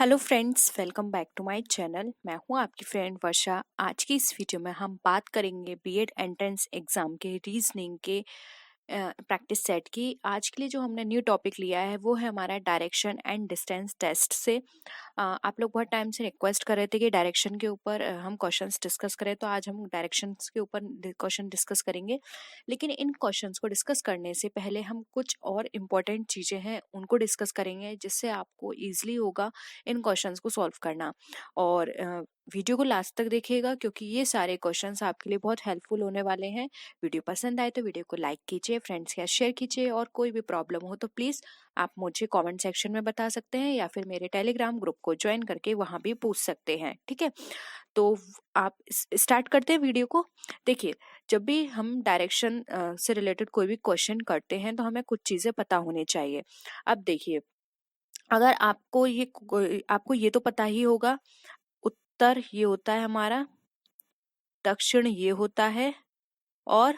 Hello friends, welcome back to my channel. मैं हूं आपकी फ्रेंड वर्षा। आज की इस वीडियो में हम बात करेंगे बीएड एंट्रेंस एग्जाम के रीजनिंग के प्रैक्टिस सेट की। आज के लिए जो हमने न्यू टॉपिक लिया है वो है हमारा डायरेक्शन एंड डिस्टेंस टेस्ट से। आप लोग बहुत टाइम से रिक्वेस्ट कर रहे थे कि डायरेक्शन के ऊपर हम क्वेश्चंस डिस्कस करें, तो आज हम डायरेक्शंस के ऊपर क्वेश्चन डिस्कस करेंगे। लेकिन इन क्वेश्चंस को डिस्कस करने से पहले हम कुछ और इम्पोर्टेंट चीज़ें हैं उनको डिस्कस करेंगे, जिससे आपको ईजिली होगा इन क्वेश्चंस को सॉल्व करना। और वीडियो को लास्ट तक देखिएगा, क्योंकि ये सारे क्वेश्चंस आपके लिए बहुत हेल्पफुल होने वाले हैं। वीडियो पसंद आए तो वीडियो को लाइक कीजिए, फ्रेंड्स के साथ शेयर कीजिए, और कोई भी प्रॉब्लम हो तो प्लीज़ आप मुझे कमेंट सेक्शन में बता सकते हैं या फिर मेरे टेलीग्राम ग्रुप को ज्वाइन करके वहां भी पूछ सकते हैं। ठीक है, तो आप स्टार्ट करते हैं वीडियो को। देखिए, जब भी हम डायरेक्शन से रिलेटेड कोई भी क्वेश्चन करते हैं तो हमें कुछ चीज़ें पता होनी चाहिए। अब देखिए, अगर आपको ये तो पता ही होगा, उत्तर ये होता है हमारा, दक्षिण ये होता है, और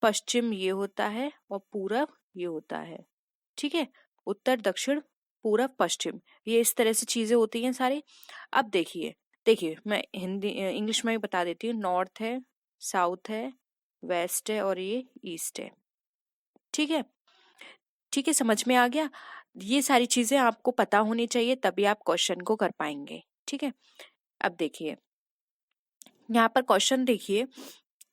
पश्चिम ये होता है, और पूरब ये होता है। ठीक है, उत्तर दक्षिण पूरब पश्चिम, ये इस तरह से चीजें होती हैं सारी। अब देखिए देखिए मैं हिंदी इंग्लिश में भी बता देती हूँ। नॉर्थ है, साउथ है, वेस्ट है, और ये ईस्ट है। ठीक है, ठीक है, समझ में आ गया। ये सारी चीजें आपको पता होनी चाहिए, तभी आप क्वेश्चन को कर पाएंगे। ठीक है, अब देखिए यहाँ पर क्वेश्चन देखिए,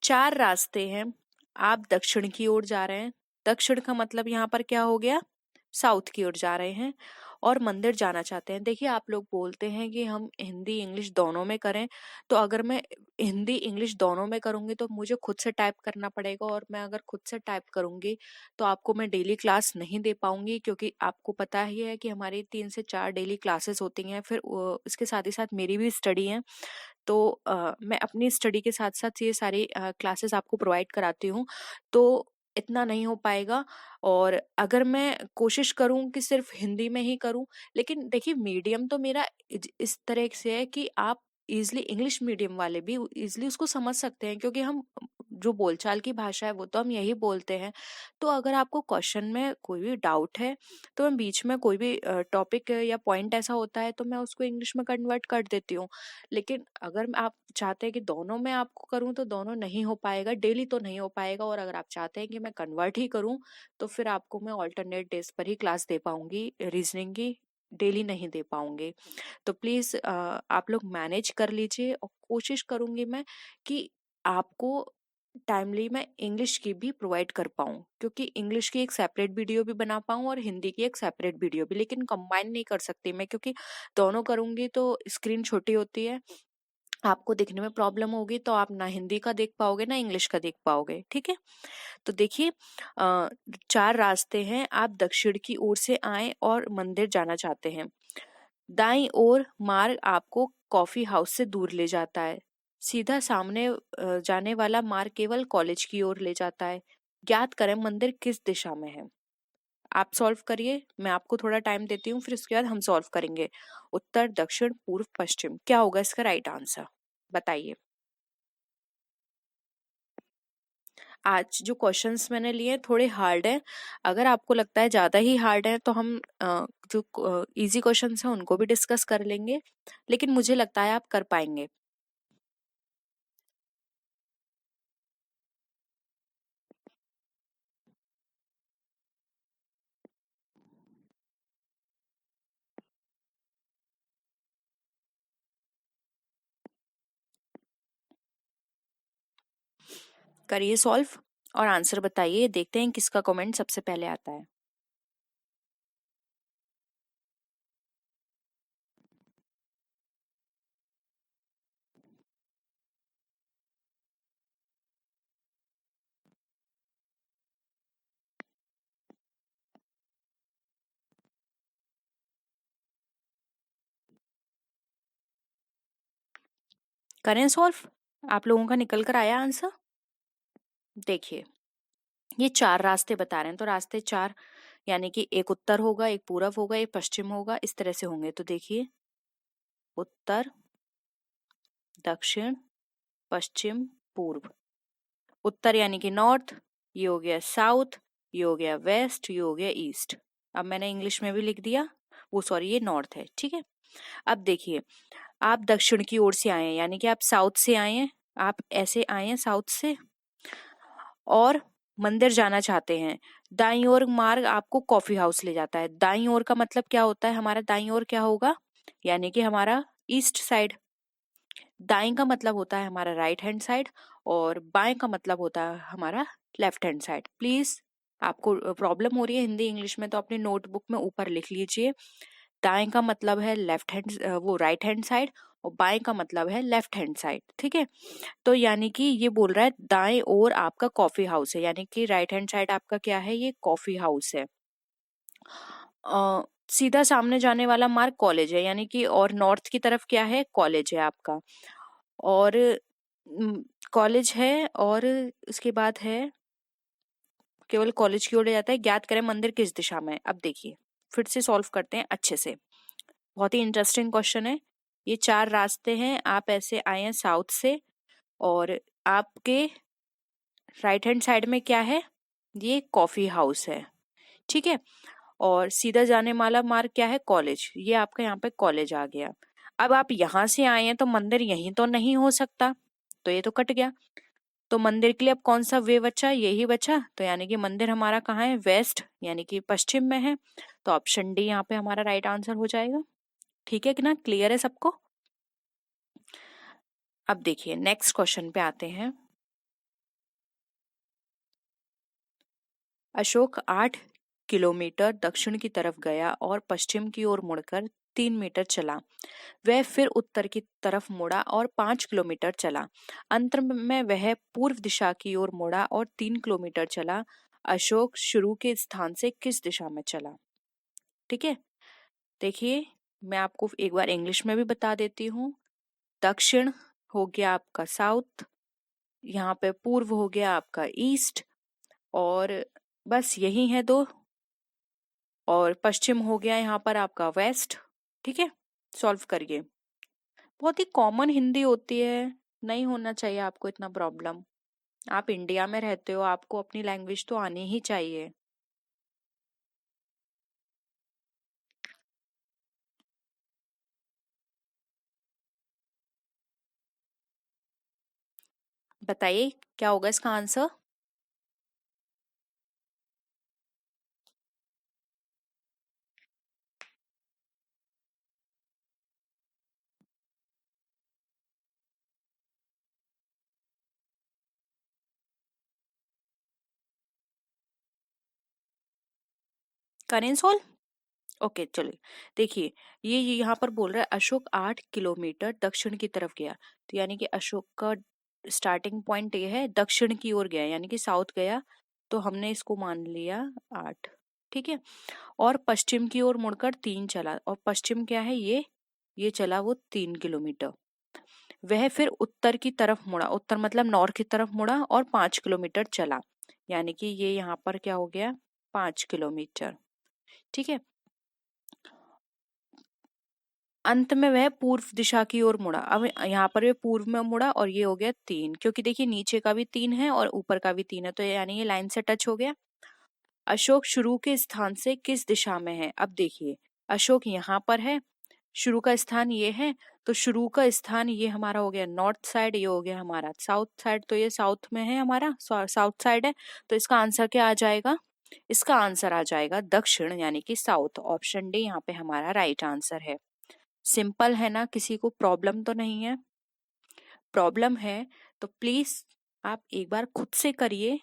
4 रास्ते हैं, आप दक्षिण की ओर जा रहे हैं। दक्षिण का मतलब यहाँ पर क्या हो गया, साउथ की ओर जा रहे हैं, और मंदिर जाना चाहते हैं। देखिए, आप लोग बोलते हैं कि हम हिंदी इंग्लिश दोनों में करें, तो अगर मैं हिंदी इंग्लिश दोनों में करूंगी तो मुझे खुद से टाइप करना पड़ेगा, और मैं अगर खुद से टाइप करूंगी तो आपको मैं डेली क्लास नहीं दे पाऊंगी, क्योंकि आपको पता ही है कि हमारी 3 से 4 डेली क्लासेस होती हैं। फिर इसके साथ ही साथ मेरी भी स्टडी है, तो मैं अपनी स्टडी के साथ साथ ये सारी क्लासेस आपको प्रोवाइड कराती हूँ, तो इतना नहीं हो पाएगा। और अगर मैं कोशिश करूं कि सिर्फ हिंदी में ही करूं, लेकिन देखिए मीडियम तो मेरा इस तरह से है कि आप इजिली इंग्लिश मीडियम वाले भी इजिली उसको समझ सकते हैं, क्योंकि हम जो बोलचाल की भाषा है वो तो हम यही बोलते हैं। तो अगर आपको क्वेश्चन में कोई भी डाउट है, तो मैं बीच में कोई भी टॉपिक या पॉइंट ऐसा होता है तो मैं उसको इंग्लिश में कन्वर्ट कर देती हूँ। लेकिन अगर आप चाहते हैं कि दोनों में आपको करूं, तो दोनों नहीं हो पाएगा, डेली तो नहीं हो पाएगा। और अगर आप चाहते हैं कि मैं कन्वर्ट ही करूं, तो फिर आपको मैं ऑल्टरनेट डेज पर ही क्लास दे पाऊंगी रीजनिंग की, डेली नहीं दे पाऊंगी। तो प्लीज आप लोग मैनेज कर लीजिए, और कोशिश करूंगी मैं कि आपको टाइमली मैं इंग्लिश की भी प्रोवाइड कर पाऊँ, क्योंकि इंग्लिश की एक सेपरेट वीडियो भी बना पाऊँ और हिंदी की एक सेपरेट वीडियो भी। लेकिन कंबाइन नहीं कर सकती मैं, क्योंकि दोनों करूंगी तो स्क्रीन छोटी होती है, आपको देखने में प्रॉब्लम होगी, तो आप ना हिंदी का देख पाओगे ना इंग्लिश का देख पाओगे। ठीक है, तो देखिए 4 रास्ते हैं, आप दक्षिण की ओर से आए और मंदिर जाना चाहते हैं। दाईं ओर मार्ग आपको कॉफी हाउस से दूर ले जाता है। सीधा सामने जाने वाला मार्ग केवल कॉलेज की ओर ले जाता है। ज्ञात करें मंदिर किस दिशा में है। आप सॉल्व करिए, मैं आपको थोड़ा टाइम देती हूँ, फिर उसके बाद हम सॉल्व करेंगे। उत्तर दक्षिण पूर्व पश्चिम, क्या होगा इसका राइट आंसर, बताइए। आज जो क्वेश्चंस मैंने लिए थोड़े हार्ड हैं, अगर आपको लगता है ज्यादा ही हार्ड है तो हम जो इजी क्वेश्चंस हैं उनको भी डिस्कस कर लेंगे, लेकिन मुझे लगता है आप कर पाएंगे। करिए सॉल्व और आंसर बताइए, देखते हैं किसका कमेंट सबसे पहले आता है। करें सॉल्व, आप लोगों का निकल कर आया आंसर। देखिए, ये 4 रास्ते बता रहे हैं, तो रास्ते 4 यानी कि एक उत्तर होगा, एक पूरब होगा, एक पश्चिम होगा, इस तरह से होंगे। तो देखिए, उत्तर दक्षिण पश्चिम पूर्व। उत्तर यानी कि नॉर्थ, ये हो गया साउथ, ये हो गया वेस्ट, ये हो गया ईस्ट। अब मैंने इंग्लिश में भी लिख दिया, वो सॉरी ये नॉर्थ है। ठीक है, अब देखिए, आप दक्षिण की ओर से आए हैं, यानी कि आप साउथ से आए हैं, आप ऐसे आए हैं साउथ से और मंदिर जाना चाहते हैं। दाईं ओर मार्ग आपको कॉफी हाउस ले जाता है। दाईं ओर का मतलब क्या होता है, हमारा दाईं ओर क्या होगा, यानी कि हमारा ईस्ट साइड। दाएं का मतलब होता है हमारा राइट हैंड साइड और बाएं का मतलब होता है हमारा लेफ्ट हैंड साइड। प्लीज, आपको प्रॉब्लम हो रही है हिंदी इंग्लिश में तो अपने नोटबुक में ऊपर लिख लीजिए। दाएं का मतलब है लेफ्ट हैंड, वो राइट हैंड साइड, और बाएं का मतलब है लेफ्ट हैंड साइड। ठीक है, तो यानी कि ये बोल रहा है दाएं ओर आपका कॉफी हाउस है, यानी कि राइट हैंड साइड आपका क्या है, ये कॉफी हाउस है। सीधा सामने जाने वाला मार्ग कॉलेज है, यानी कि और नॉर्थ की तरफ क्या है, कॉलेज है आपका। और कॉलेज है और उसके बाद है केवल कॉलेज की ओर ले जाता है। ज्ञात करें मंदिर किस दिशा में है। अब देखिए, फिर से सॉल्व करते हैं अच्छे से। बहुत ही इंटरेस्टिंग क्वेश्चन है। ये 4 रास्ते हैं, आप ऐसे आए हैं साउथ से और आपके राइट हैंड साइड में क्या है, ये कॉफी हाउस है। ठीक है, और सीधा जाने वाला मार्ग क्या है, कॉलेज। ये आपका यहाँ पे कॉलेज आ गया। अब आप यहाँ से आए हैं तो मंदिर यहीं तो नहीं हो सकता, तो ये तो कट गया। तो मंदिर के लिए अब कौन सा वे बचा, यही बचा। तो यानी कि मंदिर हमारा कहाँ है, वेस्ट, यानी कि पश्चिम में है। तो ऑप्शन डी यहाँ पे हमारा राइट आंसर हो जाएगा। ठीक है कि ना, क्लियर है सबको। अब देखिए नेक्स्ट क्वेश्चन पे आते हैं। अशोक 8 किलोमीटर दक्षिण की तरफ गया और पश्चिम की ओर मुड़कर 3 मीटर चला। वह फिर उत्तर की तरफ मुड़ा और 5 किलोमीटर चला। अंत में वह पूर्व दिशा की ओर मुड़ा और 3 किलोमीटर चला। अशोक शुरू के स्थान से किस दिशा में चला। ठीक है, देखिए मैं आपको एक बार इंग्लिश में भी बता देती हूँ। दक्षिण हो गया आपका साउथ, यहाँ पे पूर्व हो गया आपका ईस्ट, और बस यही है दो, और पश्चिम हो गया यहाँ पर आपका वेस्ट। ठीक है, सॉल्व करिए। बहुत ही कॉमन हिंदी होती है, नहीं होना चाहिए आपको इतना प्रॉब्लम। आप इंडिया में रहते हो, आपको अपनी लैंग्वेज तो आनी ही चाहिए। बताइए क्या होगा इसका आंसर। करें सॉल्व। ओके चलिए, देखिए ये यहाँ पर बोल रहा है अशोक 8 किलोमीटर दक्षिण की तरफ गया। तो यानी कि अशोक का स्टार्टिंग पॉइंट ये है, दक्षिण की ओर गया यानी कि साउथ गया, तो हमने इसको मान लिया 8। ठीक है, और पश्चिम की ओर मुड़कर 3 चला, और पश्चिम क्या है, ये चला वो 3 किलोमीटर। वह फिर उत्तर की तरफ मुड़ा, उत्तर मतलब नॉर्थ की तरफ मुड़ा और 5 किलोमीटर चला, यानी कि ये यहाँ पर क्या हो गया, 5 किलोमीटर। ठीक है, अंत में वह पूर्व दिशा की ओर मुड़ा। अब यहाँ पर ये पूर्व में मुड़ा और ये हो गया 3, क्योंकि देखिए नीचे का भी 3 है और ऊपर का भी 3 है, तो यानी ये लाइन से टच हो गया। अशोक शुरू के स्थान से किस दिशा में है। अब देखिए अशोक यहाँ पर है, शुरू का स्थान ये है, तो शुरू का स्थान ये हमारा हो गया नॉर्थ साइड, ये हो गया हमारा साउथ साइड, तो ये साउथ में है, हमारा साउथ साइड है। तो इसका आंसर क्या आ जाएगा, इसका आंसर आ जाएगा दक्षिण, यानी कि साउथ। ऑप्शन डी यहाँ पे हमारा राइट आंसर है। सिंपल है ना, किसी को प्रॉब्लम तो नहीं है। प्रॉब्लम है तो प्लीज आप एक बार खुद से करिए,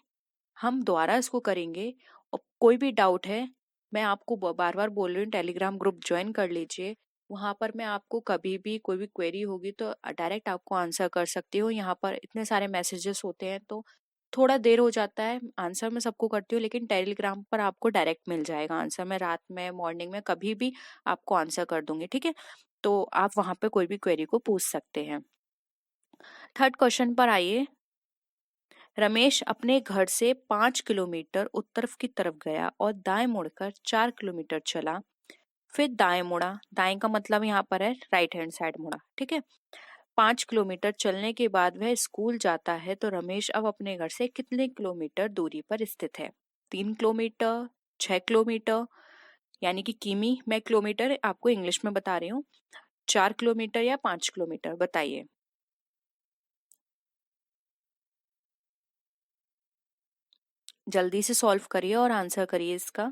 हम दोबारा इसको करेंगे। और कोई भी डाउट है, मैं आपको बार बार बोल रही हूँ, टेलीग्राम ग्रुप ज्वाइन कर लीजिए। वहां पर मैं आपको कभी भी कोई भी क्वेरी होगी तो डायरेक्ट आपको आंसर कर सकती हूँ। यहाँ पर इतने सारे मैसेजेस होते हैं तो थोड़ा देर हो जाता है, आंसर मैं सबको करती हूँ, लेकिन टेलीग्राम पर आपको डायरेक्ट मिल जाएगा आंसर। मैं रात में मॉर्निंग में कभी भी आपको आंसर कर दूंगी। ठीक है, तो आप वहां पे कोई भी क्वेरी को पूछ सकते हैं। थर्ड क्वेश्चन पर आइए। रमेश अपने घर से 5 किलोमीटर उत्तर की तरफ गया और दाएं मुड़कर 4 किलोमीटर चला, फिर दाएं मुड़ा। दाएं का मतलब यहाँ पर है राइट हैंड साइड मुड़ा। ठीक है, 5 किलोमीटर चलने के बाद वह स्कूल जाता है। तो रमेश अब अपने घर से कितने किलोमीटर दूरी पर स्थित है, 3 किलोमीटर, 6 किलोमीटर, यानी कि किमी, मैं किलोमीटर आपको इंग्लिश में बता रही हूँ। 4 किलोमीटर या 5 किलोमीटर, बताइए। जल्दी से सॉल्व करिए और आंसर करिए इसका।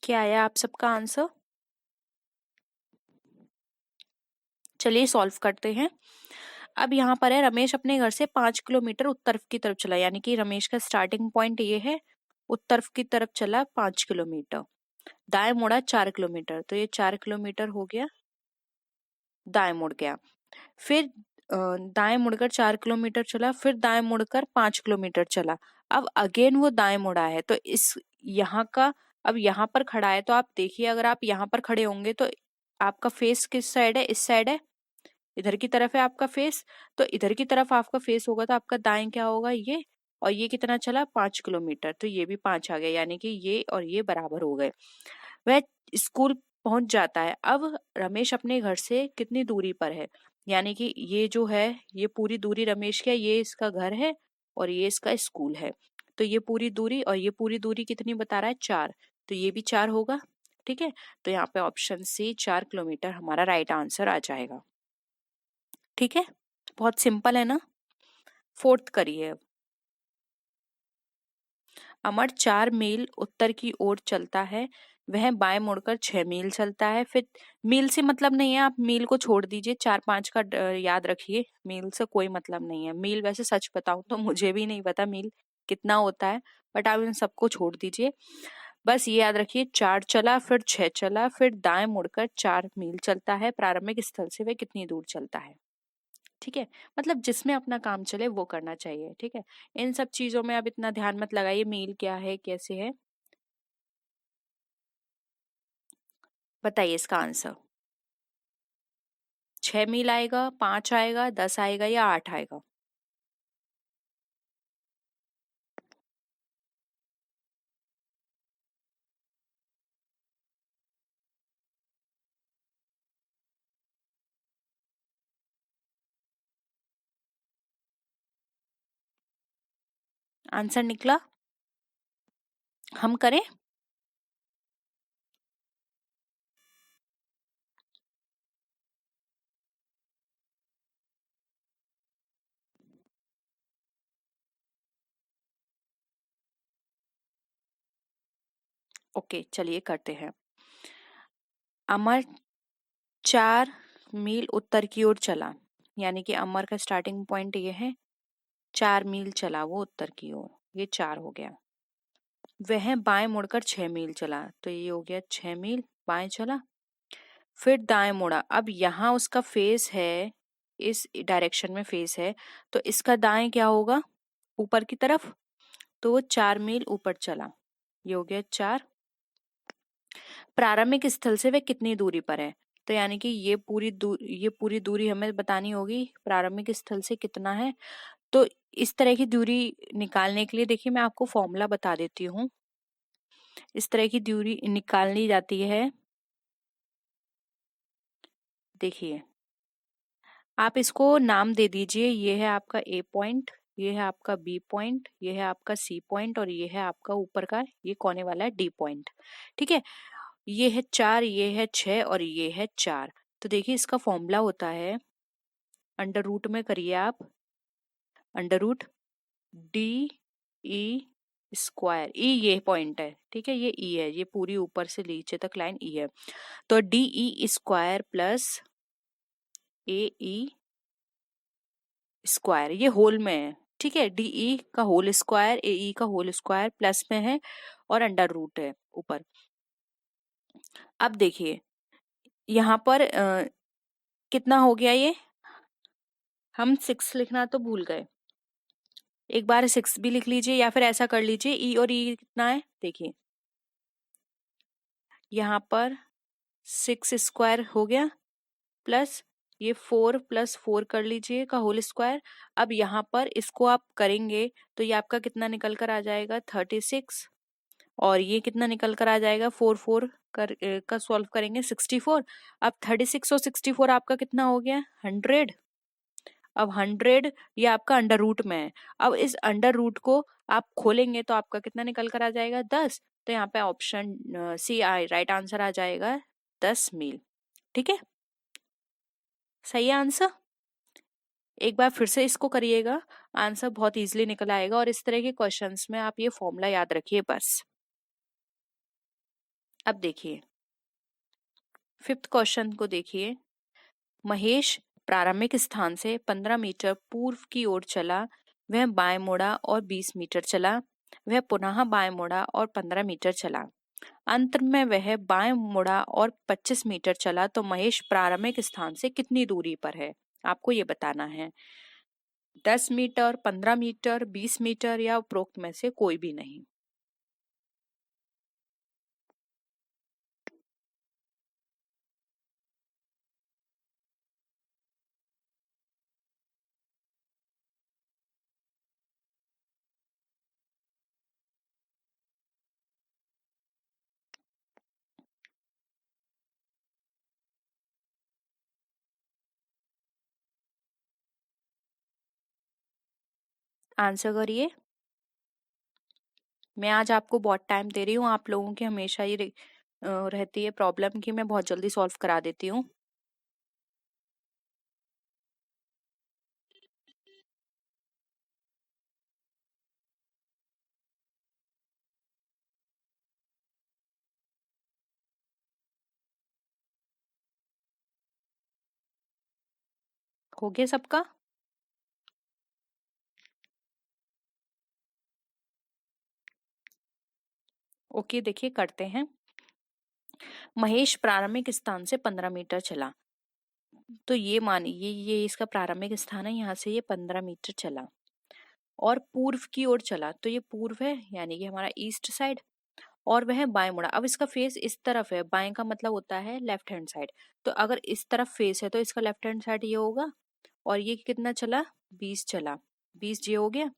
क्या आया आप सबका आंसर? चलिए सॉल्व करते हैं। अब यहाँ पर है, रमेश अपने घर से 5 किलोमीटर उत्तर की तरफ चला, यानी कि रमेश का स्टार्टिंग पॉइंट ये है, उत्तर की तरफ चला 5 किलोमीटर, दाएं मुड़ा 4 किलोमीटर, तो ये 4 किलोमीटर हो गया, दाएं मुड़ गया। फिर दाएं मुड़कर 4 किलोमीटर चला, फिर दाएं मुड़कर 5 किलोमीटर चला। अब अगेन वो दाएं मुड़ा है, तो इस यहाँ का, अब यहाँ पर खड़ा है, तो आप देखिए अगर आप यहाँ पर खड़े होंगे तो आपका फेस किस साइड है? इस साइड है, इधर की तरफ है आपका फेस, तो इधर की तरफ आपका फेस होगा तो आपका दाएं क्या होगा? ये। और ये कितना चला? 5 किलोमीटर, तो ये भी 5 आ गया, यानी कि ये और ये बराबर हो गए। वह स्कूल पहुंच जाता है। अब रमेश अपने घर से कितनी दूरी पर है? यानी कि ये जो है, ये पूरी दूरी रमेश की है, ये इसका घर है और ये इसका स्कूल है, तो ये पूरी दूरी और ये पूरी दूरी कितनी बता रहा है? 4, तो ये भी 4 होगा। ठीक है, तो यहाँ पे ऑप्शन सी 4 किलोमीटर हमारा राइट आंसर आ जाएगा। ठीक है, बहुत सिंपल है ना। फोर्थ करिए अब। अमर 4 मील उत्तर की ओर चलता है, वह बाएं मुड़कर 6 मील चलता है। फिर मील से मतलब नहीं है, आप मील को छोड़ दीजिए, 4-5 का याद रखिए, मील से कोई मतलब नहीं है। मील वैसे सच बताऊं तो मुझे भी नहीं पता मील कितना होता है, बट आप इन सबको छोड़ दीजिए। बस ये याद रखिए, 4 चला, फिर 6 चला, फिर दाएं मुड़कर 4 मील चलता है। प्रारंभिक स्थल से वह कितनी दूर चलता है? ठीक है, मतलब जिसमें अपना काम चले वो करना चाहिए। ठीक है, इन सब चीजों में अब इतना ध्यान मत लगाइए, मील क्या है कैसे है। बताइए इसका आंसर। 6 मील आएगा, 5 आएगा, 10 आएगा या 8 आएगा? आंसर निकला? हम करें? ओके, चलिए करते हैं। अमर 4 मील उत्तर की ओर चला, यानी कि अमर का स्टार्टिंग पॉइंट ये है, 4 मील चला वो उत्तर की ओर, ये 4 हो गया। वह बाएं मुड़कर 6 मील चला, तो ये हो गया 6 मील बाएं चला। फिर दाएं मुड़ा, अब यहाँ उसका फेस है, इस डायरेक्शन में फेस है, तो इसका दाएं क्या होगा? ऊपर की तरफ, तो वो 4 मील ऊपर चला, ये हो गया 4। प्रारंभिक स्थल से वह कितनी दूरी पर है? तो यानी कि ये पूरी दूरी हमें बतानी होगी, प्रारंभिक स्थल से कितना है। तो इस तरह की दूरी निकालने के लिए देखिए मैं आपको फॉर्मूला बता देती हूँ। इस तरह की दूरी निकालनी जाती है, देखिए आप इसको नाम दे दीजिए, ये है आपका ए पॉइंट, ये है आपका बी पॉइंट, ये है आपका सी पॉइंट और ये है आपका ऊपर का ये कोने वाला डी पॉइंट। ठीक है, ये है 4, ये है 6 और ये है 4। तो देखिए इसका फॉर्मूला होता है, अंडर रूट में करिए आप, under root D E square, E ये पॉइंट है, ठीक है, ये ई है, ये पूरी ऊपर से नीचे तक लाइन ई है, तो डी ई स्क्वायर प्लस ए ई स्क्वायर, ये होल में है। ठीक है, डीई का होल स्क्वायर, एई का होल स्क्वायर प्लस में है और अंडर रूट है ऊपर। अब देखिए यहाँ पर कितना हो गया ये, हम 6 लिखना तो भूल गए, एक बार 6 भी लिख लीजिए या फिर ऐसा कर लीजिए, ई और ई कितना है देखिए, यहाँ पर 6 स्क्वायर हो गया प्लस ये 4 प्लस 4 कर लीजिए का होल स्क्वायर। अब यहाँ पर इसको आप करेंगे तो ये आपका कितना निकल कर आ जाएगा 36, और ये कितना निकल कर आ जाएगा 4 का सॉल्व करेंगे 64। अब 36 और 64 आपका कितना हो गया 100। अब 100 ये आपका अंडर रूट में है। अब इस अंडर रूट को आप खोलेंगे तो आपका कितना निकल कर आ जाएगा 10। तो यहाँ पे ऑप्शन सी आई राइट आंसर आ जाएगा 10 मील। ठीक है, सही है आंसर। एक बार फिर से इसको करिएगा, आंसर बहुत इजीली निकल आएगा। और इस तरह के क्वेश्चंस में आप ये फॉर्मूला याद रखिए बस। अब देखिए 5th क्वेश्चन को देखिए। महेश प्रारंभिक स्थान से 15 मीटर पूर्व की ओर चला, वह बाएं मुड़ा और 20 मीटर चला, वह पुनः बाएं मुड़ा और 15 मीटर चला, अंत में वह बाएं मुड़ा और 25 मीटर चला। तो महेश प्रारंभिक स्थान से कितनी दूरी पर है, आपको ये बताना है। 10 मीटर, 15 मीटर, 20 मीटर या उपरोक्त में से कोई भी नहीं। आंसर करिए। मैं आज आपको बहुत टाइम दे रही हूँ, आप लोगों की हमेशा ये रहती है प्रॉब्लम कि मैं बहुत जल्दी सॉल्व करा देती हूँ। हो गया सबका? ओके, देखिए करते हैं। महेश प्रारंभिक स्थान से 15 मीटर चला, तो ये मानिए ये इसका प्रारंभिक स्थान है, यहाँ से ये 15 मीटर चला और पूर्व की ओर चला, तो ये पूर्व है यानी कि हमारा ईस्ट साइड, और वह बाएं मुड़ा। अब इसका फेस इस तरफ है, बाएं का मतलब होता है लेफ्ट हैंड साइड, तो अगर इस तरफ फेस है तो इसका लेफ्ट हैंड साइड ये होगा। और ये कितना चला 20 चला, 20 ये हो गया।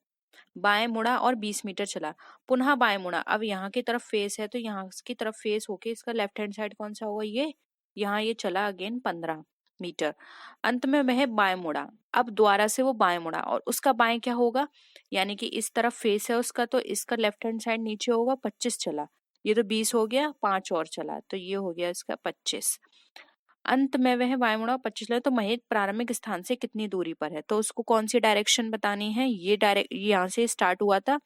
बाएं मुड़ा और 20 मीटर चला, पुनः बाएं मुड़ा। अब यहाँ की तरफ फेस है तो यहाँ की तरफ फेस होके इसका लेफ्ट हैंड साइड कौन सा होगा ये, यहाँ ये चला अगेन 15 मीटर, अंत में वह बाएं मुड़ा। अब दोबारा से वो बाएं मुड़ा और उसका बाएं क्या होगा, यानी कि इस तरफ फेस है उसका, तो इसका लेफ्ट हैंड साइड नीचे होगा 25 चला, ये तो 20 हो गया, 5 और चला तो ये हो गया इसका 25। अंत में वह बाएं मुड़ा 25 चला, तो महेश प्रारंभिक स्थान से कितनी दूरी पर है, तो उसको कौन सी डायरेक्शन बतानी है। ये डायरेक्ट यहाँ से स्टार्ट हुआ था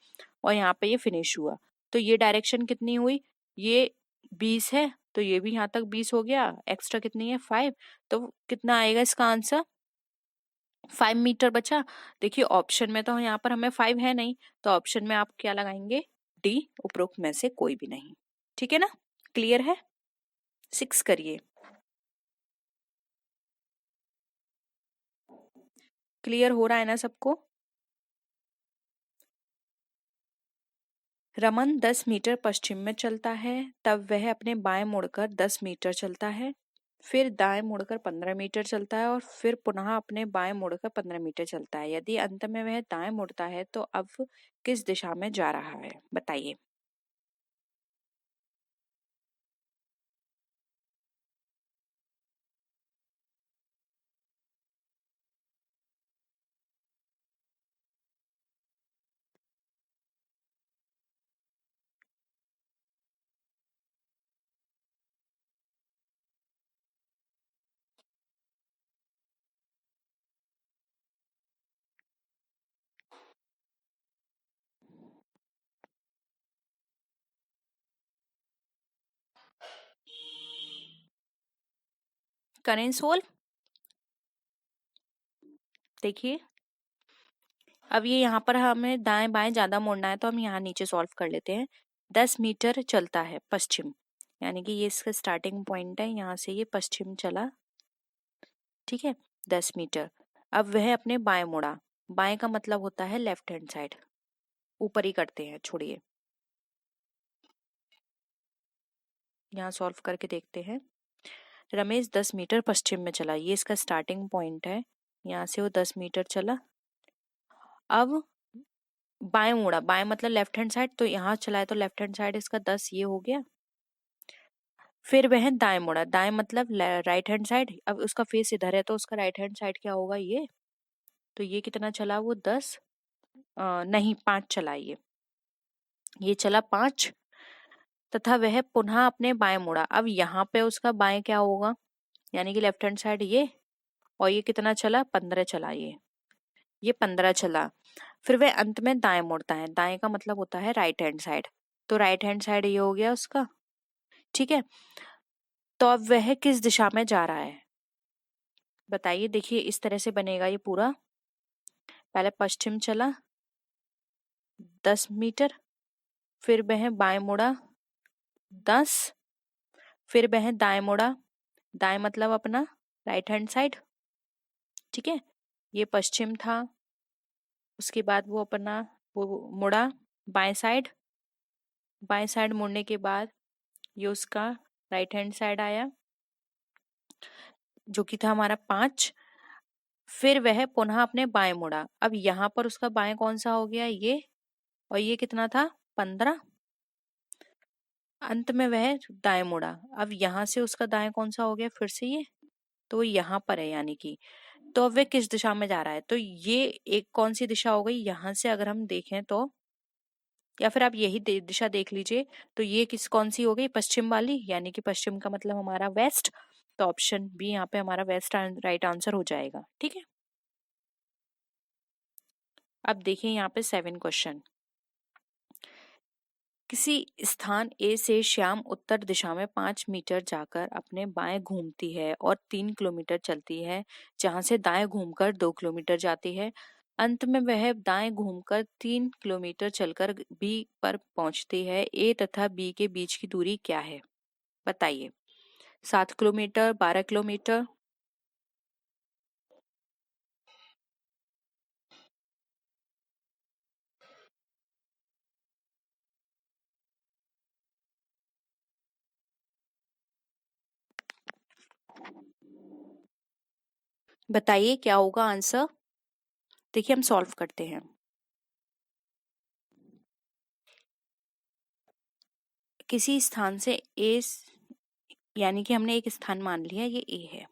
और यहाँ पे ये फिनिश हुआ, तो ये डायरेक्शन कितनी हुई, ये 20 है तो ये भी यहाँ तक 20 हो गया, एक्स्ट्रा कितनी है 5, तो कितना आएगा इसका आंसर 5 मीटर बचा। देखिए ऑप्शन में तो यहाँ पर हमें 5 है नहीं, तो ऑप्शन में आप क्या लगाएंगे डी, उपरोक्त में से कोई भी नहीं। ठीक है ना, क्लियर है। 6 करिए। क्लियर हो रहा है ना सबको। रमन 10 मीटर पश्चिम में चलता है, तब वह अपने बाएं मुड़कर 10 मीटर चलता है, फिर दाएं मुड़कर 15 मीटर चलता है और फिर पुनः अपने बाएं मुड़कर 15 मीटर चलता है। यदि अंत में वह दाएं मुड़ता है तो अब किस दिशा में जा रहा है, बताइए। करें सोल्व। देखिए अब ये यहाँ पर हमें दाएं बाएं ज्यादा मोड़ना है तो हम यहाँ नीचे सॉल्व कर लेते हैं। 10 मीटर चलता है पश्चिम, यानी कि ये इसका स्टार्टिंग पॉइंट है, यहाँ से ये पश्चिम चला, ठीक है 10 मीटर। अब वह अपने बाएं मुड़ा, बाएं का मतलब होता है लेफ्ट हैंड साइड। ऊपर ही करते हैं, छोड़िए, यहाँ सॉल्व करके देखते हैं। रमेश 10 मीटर पश्चिम में चला, ये इसका स्टार्टिंग पॉइंट है। यहाँ से वो 10 मीटर चला, अब बाएं मुड़ा, बाएं मतलब लेफ्ट हैंड साइड, तो यहाँ चला है तो लेफ्ट हैंड साइड इसका 10 ये हो गया। फिर वह दाएं मुड़ा, दाएं मतलब राइट हैंड साइड, अब उसका फेस इधर है तो उसका राइट हैंड साइड क्या होगा, ये। तो ये कितना चला वो 10, नहीं 5 चला, ये चला 5, तथा वह पुनः अपने बाएं मुड़ा। अब यहाँ पे उसका बाएं क्या होगा, यानी कि लेफ्ट हैंड साइड ये, और ये कितना चला, 15 चला, ये 15 चला। फिर वह अंत में दाएं मुड़ता है, दाएं का मतलब होता है राइट हैंड साइड, तो राइट हैंड साइड ये हो गया उसका, ठीक है। तो अब वह किस दिशा में जा रहा है बताइए। देखिए इस तरह से बनेगा ये पूरा। पहले पश्चिम चला 10 मीटर, फिर वह बाएं मुड़ा 10, फिर वह दाएं मुड़ा, दाएं मतलब अपना राइट हैंड साइड, ठीक है। ये पश्चिम था, उसके बाद वो अपना वो मुड़ा बाएं साइड, बाएं साइड मुड़ने के बाद ये उसका राइट हैंड साइड आया, जो कि था हमारा 5। फिर वह पुनः अपने बाएं मुड़ा, अब यहाँ पर उसका बाएं कौन सा हो गया, ये, और ये कितना था 15। अंत में वह दाएं मुड़ा, अब यहाँ से उसका दाएं कौन सा हो गया, फिर से ये, तो यहाँ पर है यानी कि। तो अब वह किस दिशा में जा रहा है, तो ये एक कौन सी दिशा हो गई, यहाँ से अगर हम देखें तो, या फिर आप यही दिशा देख लीजिए, तो ये कौन सी हो गई, पश्चिम वाली, यानी कि पश्चिम का मतलब हमारा वेस्ट। तो ऑप्शन बी यहाँ पे हमारा वेस्ट राइट आंसर हो जाएगा, ठीक है। अब देखिए यहाँ पे 7 क्वेश्चन। किसी स्थान ए से श्याम उत्तर दिशा में 5 मीटर जाकर अपने बाएं घूमती है और 3 किलोमीटर चलती है, जहां से दाएं घूमकर 2 किलोमीटर जाती है। अंत में वह दाएं घूमकर 3 किलोमीटर चलकर बी पर पहुंचती है। ए तथा बी के बीच की दूरी क्या है बताइए। 7 किलोमीटर, 12 किलोमीटर। बताइए क्या होगा आंसर। देखिए हम सॉल्व करते हैं। किसी स्थान से ए, यानी कि हमने एक स्थान मान लिया, ये ए है।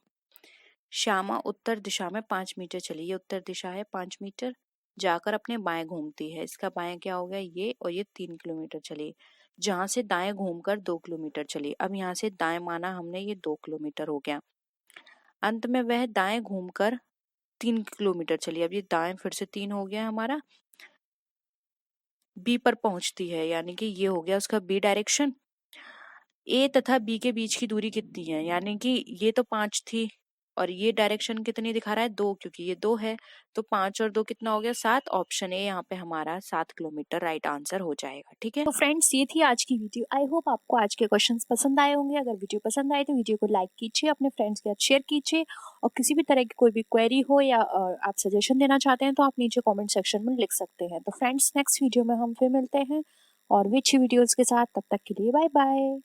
श्यामा उत्तर दिशा में 5 मीटर चली, ये उत्तर दिशा है, 5 मीटर जाकर अपने बाएं घूमती है, इसका बाएं क्या हो गया, ये, और ये 3 किलोमीटर चली, जहां से दाएं घूमकर 2 किलोमीटर चली। अब यहाँ से दाएं माना हमने, ये 2 किलोमीटर हो गया। अंत में वह दाएं घूमकर 3 किलोमीटर चली, अब ये दाएं फिर से 3 हो गया हमारा, बी पर पहुंचती है, यानी कि ये हो गया उसका बी डायरेक्शन। ए तथा बी के बीच की दूरी कितनी है, यानी कि ये तो 5 थी और ये डायरेक्शन कितनी दिखा रहा है, 2, क्योंकि ये 2 है, तो 5 और 2 कितना हो गया, 7। ऑप्शन ए यहाँ पे हमारा 7 किलोमीटर राइट आंसर हो जाएगा, ठीक है। तो फ्रेंड्स ये थी आज की वीडियो। आई होप आपको आज के क्वेश्चंस पसंद आए होंगे। अगर वीडियो पसंद आए तो वीडियो को लाइक कीजिए, अपने फ्रेंड्स के साथ शेयर कीजिए, और किसी भी तरह की कोई भी क्वेरी हो या आप सजेशन देना चाहते हैं तो आप नीचे कॉमेंट सेक्शन में लिख सकते हैं। तो फ्रेंड्स नेक्स्ट वीडियो में हम फिर मिलते हैं और भी अच्छी वीडियोज के साथ, तब तक के लिए बाय बाय।